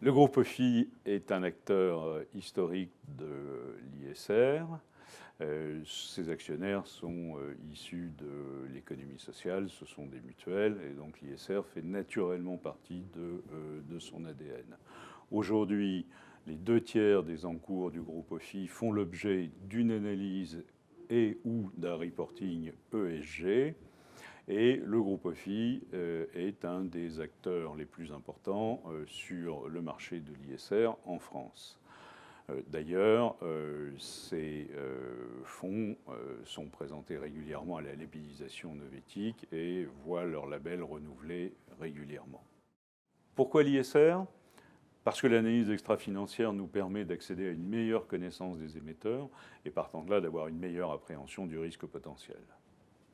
Le groupe OFI est un acteur historique de l'ISR. Ses actionnaires sont issus de l'économie sociale, ce sont des mutuelles, et donc l'ISR fait naturellement partie de son ADN. Aujourd'hui, les 2/3 des encours du groupe OFI font l'objet d'une analyse et ou d'un reporting ESG. Et le groupe OFI est un des acteurs les plus importants sur le marché de l'ISR en France. D'ailleurs, ces fonds sont présentés régulièrement à la labellisation Novetic et voient leur label renouvelé régulièrement. Pourquoi l'ISR ? Parce que l'analyse extra-financière nous permet d'accéder à une meilleure connaissance des émetteurs et partant de là d'avoir une meilleure appréhension du risque potentiel.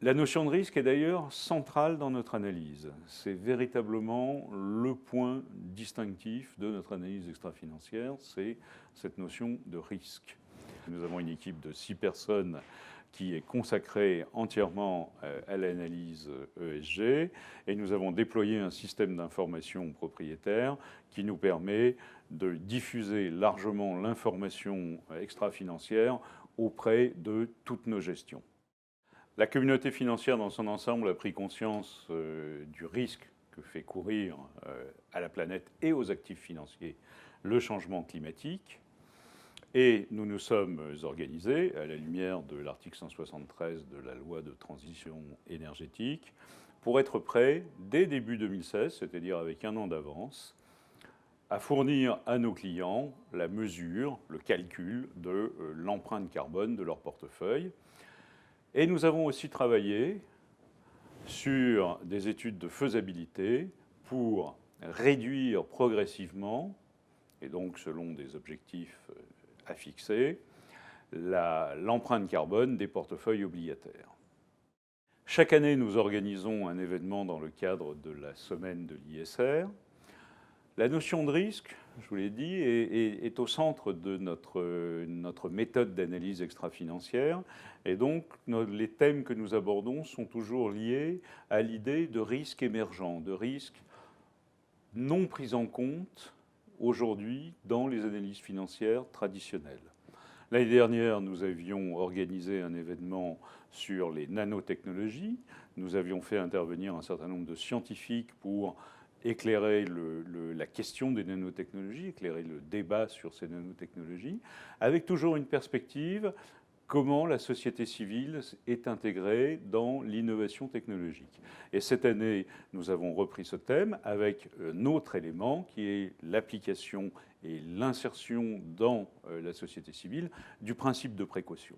La notion de risque est d'ailleurs centrale dans notre analyse. C'est véritablement le point distinctif de notre analyse extra-financière, c'est cette notion de risque. Nous avons une équipe de 6 personnes qui est consacrée entièrement à l'analyse ESG et nous avons déployé un système d'information propriétaire qui nous permet de diffuser largement l'information extra-financière auprès de toutes nos gestions. La communauté financière dans son ensemble a pris conscience du risque que fait courir à la planète et aux actifs financiers le changement climatique. Et nous nous sommes organisés, à la lumière de l'article 173 de la loi de transition énergétique, pour être prêts, dès début 2016, c'est-à-dire avec un an d'avance, à fournir à nos clients la mesure, le calcul de l'empreinte carbone de leur portefeuille. Et nous avons aussi travaillé sur des études de faisabilité pour réduire progressivement, et donc selon des objectifs à fixer, l'empreinte carbone des portefeuilles obligataires. Chaque année, nous organisons un événement dans le cadre de la semaine de l'ISR. La notion de risque, je vous l'ai dit, est au centre de notre méthode d'analyse extra-financière. Et donc, les thèmes que nous abordons sont toujours liés à l'idée de risque émergent, de risque non pris en compte aujourd'hui dans les analyses financières traditionnelles. L'année dernière, nous avions organisé un événement sur les nanotechnologies. Nous avions fait intervenir un certain nombre de scientifiques pour éclairer la question des nanotechnologies, éclairer le débat sur ces nanotechnologies, avec toujours une perspective comment la société civile est intégrée dans l'innovation technologique. Et cette année, nous avons repris ce thème avec un autre élément qui est l'application et l'insertion dans la société civile du principe de précaution.